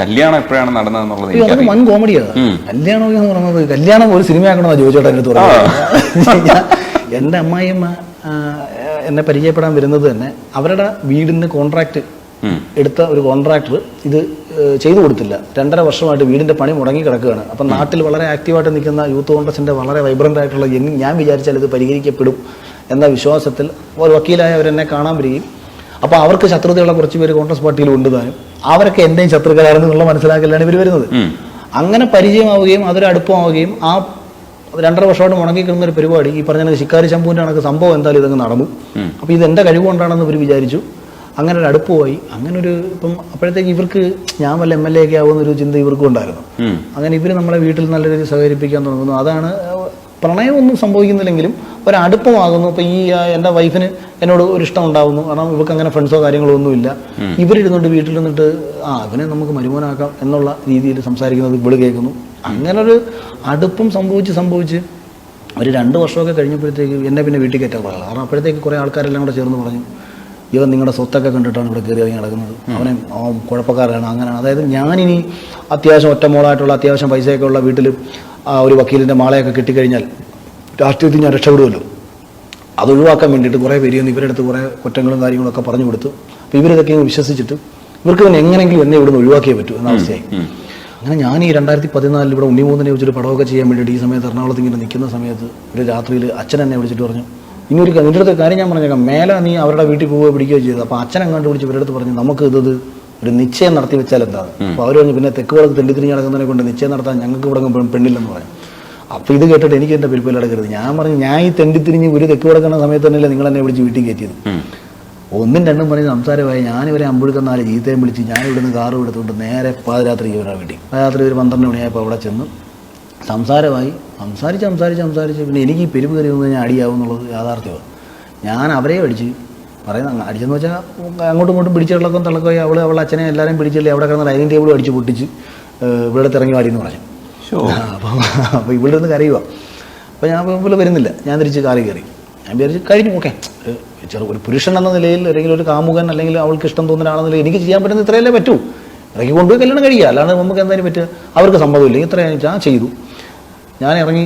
കല്യാണം എപ്പോഴാണ് നടന്നതെന്നുള്ളത് അത് വൻ കോമഡിയാണ്. കല്യാണം എന്ന് പറയുന്നത് കല്യാണം ഒരു സിനിമയാക്കണമെന്നാണ് ജോയിച്ചേട്ടാ എൻ്റെ അടുത്ത് പറയുന്നത്. എൻ്റെ അമ്മായിയമ്മ എന്നെ പരിചയപ്പെടാൻ വരുന്നത് തന്നെ അവരുടെ വീടിന് കോൺട്രാക്ട് എടുത്ത ഒരു കോൺട്രാക്ടർ ഇത് ചെയ്തു കൊടുത്തില്ല. 2.5 വർഷമായിട്ട് വീടിൻ്റെ പണി മുടങ്ങി കിടക്കുകയാണ്. അപ്പം നാട്ടിൽ വളരെ ആക്റ്റീവായിട്ട് നിൽക്കുന്ന യൂത്ത് കോൺഗ്രസിൻ്റെ വളരെ വൈബ്രൻ്റ് ആയിട്ടുള്ള ഞാൻ വിചാരിച്ചാൽ ഇത് പരിഹരിക്കപ്പെടും എന്ന വിശ്വാസത്തിൽ ഒരു വക്കീലായ അവരെന്നെ കാണാൻ വരികയും അപ്പോൾ അവർക്ക് ശത്രുതയുള്ള കുറച്ച് പേര് കോൺഗ്രസ് പാർട്ടിയിൽ ഉണ്ട് താനും അവരൊക്കെ എൻ്റെയും ശത്രുക്കളാണെന്നുള്ള മനസ്സിലാക്കലാണ് ഇവർ വരുന്നത്. അങ്ങനെ പരിചയമാവുകയും അതൊരു അടുപ്പമാവുകയും ആ 2.5 വർഷമായിട്ട് മുടങ്ങി കിടന്ന ഒരു പരിപാടി ഈ പറഞ്ഞ ശിക്കാരി ശംഭുവിൻ്റെ കണക്ക് സംഭവം എന്തായാലും ഇതങ്ങ് നടന്നു. അപ്പോൾ ഇത് എൻ്റെ കഴിവുകൊണ്ടാണെന്ന് ഇവർ വിചാരിച്ചു. അങ്ങനെ ഒരു അടുപ്പമായി. അങ്ങനെ ഒരു ഇപ്പം അപ്പോഴത്തേക്ക് ഇവർക്ക് ഞാൻ വല്ല MLA ഒക്കെ ആവുമെന്നൊരു ചിന്ത ഇവർക്കും ഉണ്ടായിരുന്നു. അങ്ങനെ ഇവർ നമ്മളെ വീട്ടിൽ നല്ല രീതിയിൽ സഹകരിപ്പിക്കാൻ തുടങ്ങുന്നു. അതാണ് പ്രണയമൊന്നും സംഭവിക്കുന്നില്ലെങ്കിലും ഒരടുപ്പമാകുന്നു. ഇപ്പം ഈ എൻ്റെ വൈഫിന് എന്നോട് ഒരു ഇഷ്ടം ഉണ്ടാകുന്നു. കാരണം ഇവർക്ക് അങ്ങനെ ഫ്രണ്ട്സോ കാര്യങ്ങളോ ഒന്നുമില്ല. ഇവരിരുന്നുകൊണ്ട് വീട്ടിൽ നിന്നിട്ട് അവനെ നമുക്ക് മരുമോനാക്കാം എന്നുള്ള രീതിയിൽ സംസാരിക്കുന്നത് ഇവള് കേൾക്കുന്നു. അങ്ങനെ ഒരു അടുപ്പം സംഭവിച്ച് ഒരു 2 വർഷമൊക്കെ കഴിഞ്ഞപ്പോഴത്തേക്ക് എന്നെ പിന്നെ വീട്ടിൽ കയറ്റാൻ പറയാം. കാരണം അപ്പോഴത്തേക്ക് കുറേ ആൾക്കാരെല്ലാം കൂടെ ചേർന്ന് പറഞ്ഞു ഇവൻ നിങ്ങളുടെ സ്വത്തൊക്കെ കണ്ടിട്ടാണ് ഇവിടെ കയറി ഇറങ്ങി നടക്കുന്നത്, അവൻ കുഴപ്പക്കാരാണ് അങ്ങനെയാണ്. അതായത് ഞാനിനി അത്യാവശ്യം ഒറ്റമോളായിട്ടുള്ള അത്യാവശ്യം പൈസയൊക്കെ ഉള്ള വീട്ടിൽ ഒരു വക്കീലിൻ്റെ മാളയൊക്കെ കിട്ടിക്കഴിഞ്ഞാൽ രാഷ്ട്രീയത്തിൽ ഞാൻ രക്ഷപ്പെടുമല്ലോ. അത് ഒഴിവാക്കാൻ വേണ്ടിയിട്ട് കുറേ പേര് ഇവരുടെ അടുത്ത് കുറേ കുറ്റങ്ങളും കാര്യങ്ങളൊക്കെ പറഞ്ഞു കൊടുത്തു. അപ്പോൾ ഇവരിതൊക്കെ വിശ്വസിച്ചിട്ട് ഇവർക്ക് തന്നെ എങ്ങനെയെങ്കിലും എന്നെ ഇവിടുന്ന് ഒഴിവാക്കിയേ പറ്റൂ എന്ന അവസ്ഥയായി. അങ്ങനെ ഞാൻ ഈ 2014 ഇവിടെ ഉണ്ണിമൂന്നിനെ വെച്ചൊരു പടമൊക്കെ ചെയ്യാൻ വേണ്ടിയിട്ട് ഈ സമയത്ത് എറണാകുളത്ത് ഇങ്ങനെ നിൽക്കുന്ന സമയത്ത് ഒരു രാത്രിയിൽ അച്ഛൻ എന്നെ വിളിച്ചിട്ട് പറഞ്ഞു നിന്റെ അടുത്ത് കാര്യം ഞാൻ പറഞ്ഞേക്കാം, മേലെ നീ അവരുടെ വീട്ടിൽ പോവുകയോ പിടിക്കുകയോ ചെയ്തത്. അപ്പോൾ അച്ഛൻ അങ്ങോട്ട് വിളിച്ച് ഇവരുടെ അടുത്ത് പറഞ്ഞു നമുക്ക് ഇത് ഒരു നിശ്ചയം നടത്തി വെച്ചാൽ എന്താണ്. അപ്പോൾ അവർ പറഞ്ഞു പിന്നെ തെക്ക് വടക്ക് തെണ്ടിത്തിരിഞ്ഞ് നടക്കുന്നതിനെ കൊണ്ട് നിശ്ചയം നടത്താൻ ഞങ്ങൾക്ക് ഇവിടെ പെണ്ണില്ലെന്ന് പറഞ്ഞു. അപ്പോൾ ഇത് കേട്ടിട്ട് എനിക്ക് എൻ്റെ പെരുപ്പിൽ അടക്കരുത്. ഞാൻ പറഞ്ഞു ഞാൻ ഈ തെണ്ടിത്തിരിഞ്ഞ് ഒരു തെക്ക് വടക്കുന്ന സമയത്ത് തന്നെയല്ലേ നിങ്ങൾ എന്നെ വിളിച്ച് വീട്ടിൽ കയറ്റിയത്. 1ഉം 2ഉം പറഞ്ഞ് സംസാരമായി. ഞാനിവരെ അമ്പുഴുക്കന്നാല് ജീത്തയും വിളിച്ച് ഞാനിവിടുന്ന് കാറും എടുത്തുകൊണ്ട് നേരെ പാതിരാത്രി ഇവരുടെ വീട്ടിൽ പാതിരാത്രി ഒരു 12 മണിയായപ്പോൾ അവിടെ ചെന്ന് സംസാരിച്ച് പിന്നെ എനിക്ക് ഈ പെരുപ്പ് കയറി വന്ന് ഞാൻ അടിയാവും എന്നുള്ളത് യാഥാർത്ഥ്യമാണ്. ഞാൻ അവരെ അടിച്ച് പറയുന്ന അടിച്ചെന്ന് വെച്ചാൽ അങ്ങോട്ടും ഇങ്ങോട്ടും പിടിച്ചിളക്കം തിളക്കുകയും അവളെ അച്ഛനെ എല്ലാവരെയും പിടിച്ചില്ലേ അവിടെ കിടന്ന ഡൈനിങ് ടേബിളും അടിച്ച് പൊട്ടിച്ച് ഇവിടെ ഇറങ്ങി വാടിയെന്ന് പറഞ്ഞു. അപ്പോൾ ഇവിടെ നിന്ന് കരയുക. അപ്പോൾ ഞാൻ പോലെ വരുന്നില്ല, ഞാൻ തിരിച്ച് കാറി കയറി. ഞാൻ വിചാരിച്ച് കഴിഞ്ഞു ഓക്കെ ഒരു പുരുഷൻ എന്ന നിലയിൽ അല്ലെങ്കിൽ ഒരു കാമുകൻ അല്ലെങ്കിൽ അവൾക്ക് ഇഷ്ടം തോന്നുന്ന ആളെന്ന നിലയിൽ എനിക്ക് ചെയ്യാൻ പറ്റുന്ന ഇത്രയല്ലേ പറ്റൂ. ഇറങ്ങി കൊണ്ടുപോയി കല്യാണം കഴിയുക, അല്ലാണ്ട് നമുക്ക് എന്തായാലും പറ്റുക. അവർക്ക് സമ്മതമില്ല, ഇത്രയാണ് ഞാൻ ചെയ്തു. ഞാൻ ഇറങ്ങി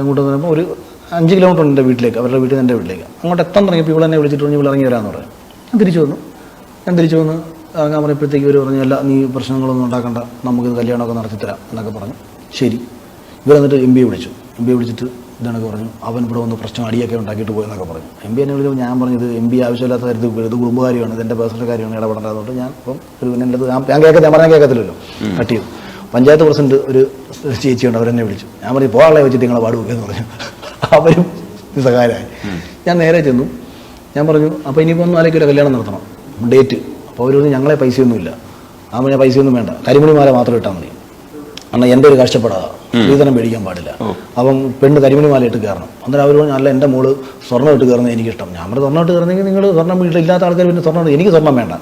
അങ്ങോട്ട് വന്നപ്പോൾ ഒരു 5 കിലോമീറ്റർ ഉണ്ട് എൻ്റെ വീട്ടിലേക്ക്, അവരുടെ വീട്ടിൽ നിന്ന് എൻ്റെ വീട്ടിലേക്ക്. അങ്ങോട്ട് എത്താൻ തുടങ്ങിയപ്പോൾ ഇവിടെ എന്നെ വിളിച്ചിട്ട് പറഞ്ഞു ഇവിടെ ഇറങ്ങി വരാമെന്ന് പറഞ്ഞു. ഞാൻ തിരിച്ചു വന്നു ഇറങ്ങാൻ പറഞ്ഞപ്പോഴത്തേക്ക് ഇവർ പറഞ്ഞു അല്ല നീ പ്രശ്നങ്ങളൊന്നും ഉണ്ടാക്കണ്ട, നമുക്കിത് കല്യാണമൊക്കെ നടത്തിത്തരാം എന്നൊക്കെ പറഞ്ഞു. ശരി. ഇവർ എന്നിട്ട് MB വിളിച്ചിട്ട് ഇതാണൊക്കെ പറഞ്ഞു അവൻ ഇവിടെ വന്ന് പ്രശ്നം അടിയൊക്കെ ഉണ്ടാക്കിയിട്ട് പോയെന്നൊക്കെ പറഞ്ഞു. MB എന്നെ വിളിച്ചപ്പോൾ ഞാൻ പറഞ്ഞു ഇത് MB ആവശ്യമില്ലാത്ത കാര്യത്തിൽ ഇത് കുടുംബകാര്യമാണ്, ഇതെൻ്റെ പേഴ്സണൽ കാര്യമാണ്, ഇടപെടേണ്ടതുകൊണ്ട് ഞാൻ ഇപ്പം ഒരു പിന്നെ എൻ്റെ ഞാൻ പറഞ്ഞാൽ കേൾക്കത്തില്ലല്ലോ കട്ട് ചെയ്തു. പഞ്ചായത്ത് പ്രസിഡന്റ് ഒരു ചേച്ചിയുണ്ട്, അവരെന്നെ വിളിച്ചു. ഞാൻ പറഞ്ഞു പോകാളെ വെച്ചിട്ട് നിങ്ങളെ പാട് വെക്കുകയെന്ന് പറഞ്ഞു. അവരും സഹായമായി. ഞാൻ നേരെ ചെന്നു. ഞാൻ പറഞ്ഞു അപ്പോൾ ഇനിയിപ്പോൾ ഒന്നും ആലോചിക്കില്ല, കല്യാണം നടത്തണം, ഡേറ്റ്. അപ്പോൾ അവർ പറഞ്ഞു ഞങ്ങളെ പൈസയൊന്നുമില്ല. ഞാൻ പൈസയൊന്നും വേണ്ട, കരിമണിമാല മാത്രം ഇട്ടാൽ മതി. എന്നാൽ എൻ്റെ ഒരു കഷ്ടപ്പെടാതെ സ്ത്രീധനം മേടിക്കാൻ പാടില്ല, അപ്പം പെണ്ണ് കരിമണിമാല ഇട്ട് കയറണം. അന്നേരം അവർ പറഞ്ഞു അല്ല എൻ്റെ മോള് സ്വർണ്ണം ഇട്ട് കയറുന്നത് എനിക്കിഷ്ടം. ഞാൻ പറഞ്ഞു സ്വർണ്ണം ഇട്ട് കയറുന്നെങ്കിൽ നിങ്ങൾ സ്വർണ്ണം വീട്ടിലില്ലാത്ത ആൾക്കാർ പിന്നെ സ്വർണ്ണം, എനിക്ക് സ്വർണ്ണം വേണ്ട.